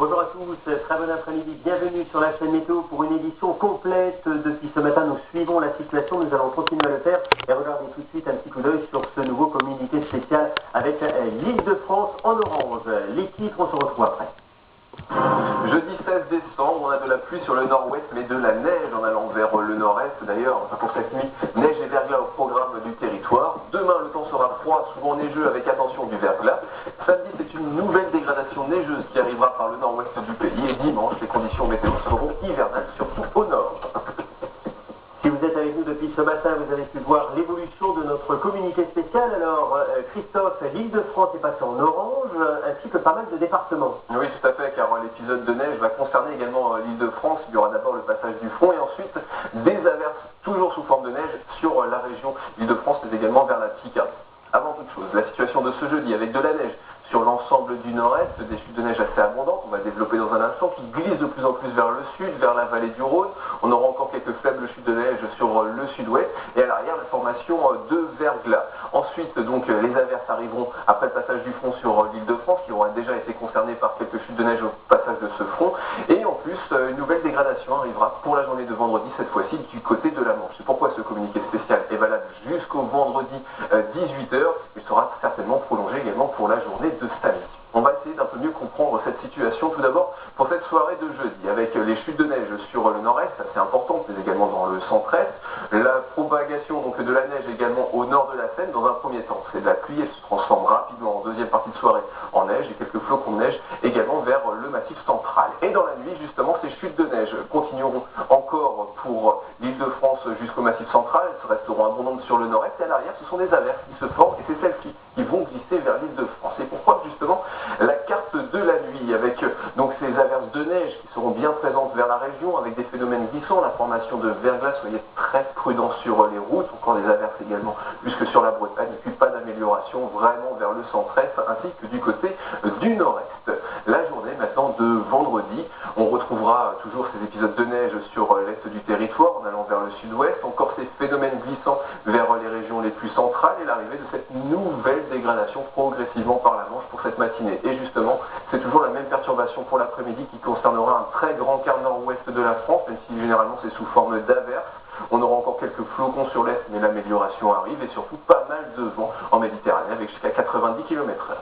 Bonjour à tous, très bon après-midi, bienvenue sur la chaîne Météo pour une édition complète. Depuis ce matin, nous suivons la situation, nous allons continuer à le faire et regarder tout de suite un petit coup d'œil sur ce nouveau communiqué spécial avec l'Île-de-France en orange. Les titres, on se retrouve après. Jeudi 16 décembre, on a de la pluie sur le nord-ouest, mais de la neige en allant vers le nord-est. D'ailleurs, pour cette nuit, neige et verglas au programme du territoire. Demain, le temps sera froid, souvent neigeux, avec attention du verglas. Samedi, c'est une nouvelle dégradation neigeuse qui arrivera par le nord-ouest du pays. Et dimanche, les conditions météo seront hivernales, surtout au nord. Si vous êtes avec nous depuis ce matin, vous avez pu voir l'évolution de notre communiqué spécial. Alors, Christophe, l'Île-de-France est passée en orange, ainsi que pas mal de départements. Oui, tout à fait, car l'épisode de neige va concerner également l'Île-de-France. Il y aura d'abord le passage du front et ensuite des averses, toujours sous forme de neige, sur la région Île-de-France, mais également vers la Picardie. Avant toute chose, la situation de ce jeudi avec de la neige sur l'ensemble du nord-est, des chutes de neige assez abondantes, on va développer dans un instant, qui glissent de plus en plus vers le sud, vers la vallée du Rhône. On aura encore quelques faibles chutes de neige sur le sud-ouest, et à l'arrière, la formation de verglas. Ensuite, donc, les averses arriveront après le passage du front sur l'Île-de-France, qui aura déjà été concernée par quelques chutes de neige au passage de ce front, et en plus, une nouvelle dégradation arrivera pour la journée de vendredi, cette fois-ci du côté de la Manche. C'est pourquoi ce communiqué spécial est valable jusqu'au vendredi 18h. Il sera certainement prolongé également pour la journée de samedi. On va essayer d'un peu mieux comprendre cette situation. Tout d'abord, pour cette soirée de jeudi, avec les chutes de neige sur le nord-est, assez importantes, mais également dans le centre-est, la propagation donc, de la neige également au nord de la Seine, dans un premier temps. C'est de la pluie, elle se transforme rapidement en deuxième partie de soirée en neige, et quelques flocons de neige également vers le massif central. Et dans la nuit, justement, ces chutes de neige continueront encore pour l'Île-de-France jusqu'au massif central, elles resteront abondantes sur le nord-est, et à l'arrière, ce sont des averses qui se forment, et c'est celles-ci qui vont glisser vers l'Île-de-France. Et pourquoi, justement, la carte de la nuit, avec donc ces averses de neige qui seront bien présentes vers la région, avec des phénomènes glissants, la formation de verglas, soyez très prudents sur les routes, encore des averses également jusque sur la Bretagne, et puis pas d'amélioration vraiment vers le centre-est, ainsi que du côté du nord-est. La journée maintenant de vendredi, on retrouvera toujours ces épisodes de neige sur l'est du territoire, en allant vers le sud-ouest, encore ces phénomènes glissants vers les régions les plus centrales, et l'arrivée de cette nouvelle dégradation progressivement par la Manche pour cette matinée. Et justement, c'est toujours la même perturbation pour l'après-midi qui concernera un très grand quart nord-ouest de la France, même si généralement c'est sous forme d'averses. On aura encore quelques flocons sur l'est, mais l'amélioration arrive, et surtout pas mal de vent en Méditerranée, avec jusqu'à 90 km/h.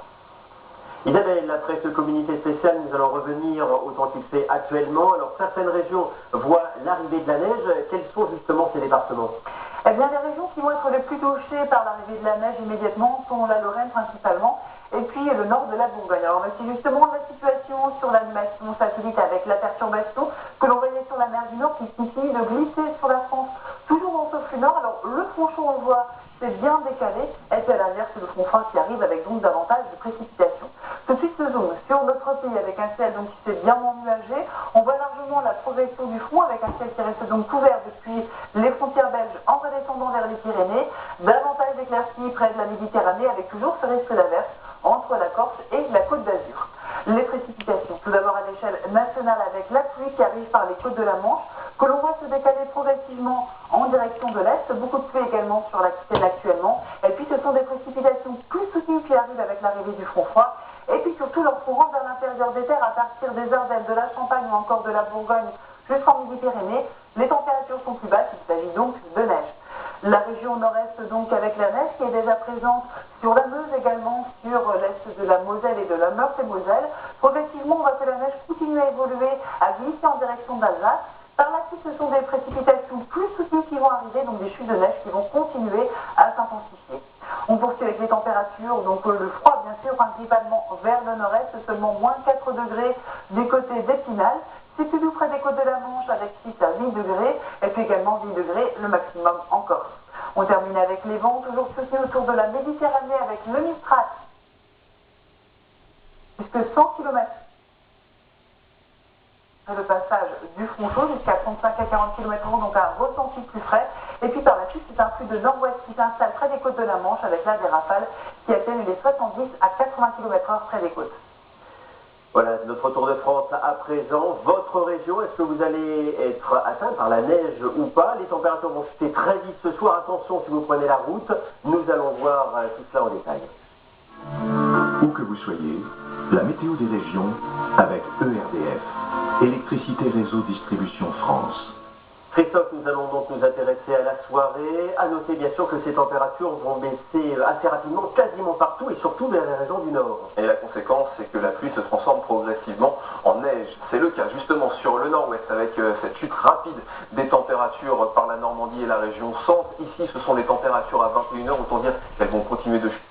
Isabelle, après ce communiqué spécial, nous allons revenir au temps qu'il fait actuellement. Alors, certaines régions voient l'arrivée de la neige. Quels sont justement ces départements? Eh bien, les régions qui vont être les plus touchées par l'arrivée de la neige immédiatement sont la Lorraine principalement, et puis le nord de la Bourgogne. Alors, c'est justement la situation sur l'animation satellite avec la perturbation que l'on voyait sur la mer du Nord qui continue de glisser sur la France, toujours dans ce flux nord. Alors, le front chaud, on le voit, c'est bien décalé, et puis à l'arrière, c'est le front froid qui arrive avec donc davantage de précipitations. Tout de suite, ce zoom sur notre pays avec un ciel donc, qui s'est bien ennuagé. On voit largement la progression du front avec un ciel qui reste donc couvert depuis les frontières belges en redescendant vers les Pyrénées. Davantage d'éclaircies près de la Méditerranée avec toujours ce risque d'averse entre la Corse et la Côte d'Azur. Les précipitations, tout d'abord à l'échelle nationale avec la pluie qui arrive par les côtes de la Manche, que l'on voit se décaler progressivement en direction de l'Est, beaucoup de pluie également sur l'Aquitaine actuellement, et puis ce sont des précipitations plus soutenues qui arrivent avec l'arrivée du front froid, et puis surtout lorsqu'on rentre vers l'intérieur des terres, à partir des Ardennes, de la Champagne ou encore de la Bourgogne jusqu'en Midi-Pyrénées, les températures sont plus basses, il s'agit donc de neige. La région nord-est donc avec la neige qui est déjà présente sur la Meuse également, sur l'est de la Moselle et de la Meurthe-et-Moselle. Progressivement, on voit que la neige continue à évoluer, à glisser en direction d'Alsace. Par la suite, ce sont des précipitations plus soutenues qui vont arriver, donc des chutes de neige qui vont continuer à s'intensifier. On poursuit avec les températures, donc le froid bien sûr, principalement vers le nord-est, seulement moins 4 degrés du côté d'Épinal. C'est plus doux près des côtes de la Manche avec 6 à 8 degrés, et puis également 10 degrés le maximum en Corse. On termine avec les vents, toujours soutenus autour de la Méditerranée avec le Mistral, jusqu'à 100 km. Le passage du front chaud jusqu'à 35 à 40 km/h, donc un ressenti plus frais. Et puis par la suite, c'est un flux de nord-ouest qui s'installe près des côtes de la Manche avec là des rafales qui atteignent les 70 à 80 km/h près des côtes. Voilà, notre tour de France à présent. Votre région, est-ce que vous allez être atteint par la neige ou pas? Les températures vont chuter très vite ce soir. Attention si vous prenez la route. Nous allons voir tout cela en détail. Où que vous soyez, la météo des régions avec ERDF, Électricité Réseau Distribution France. Christophe, nous allons donc nous intéresser à la soirée. À noter bien sûr que ces températures vont baisser assez rapidement, quasiment partout et surtout vers les régions du nord. Et la conséquence, c'est que la pluie se transforme progressivement en neige. C'est le cas justement sur le nord-ouest avec cette chute rapide des températures par la Normandie et la région centre. Ici, ce sont les températures à 21 h, autant dire qu'elles vont continuer de chuter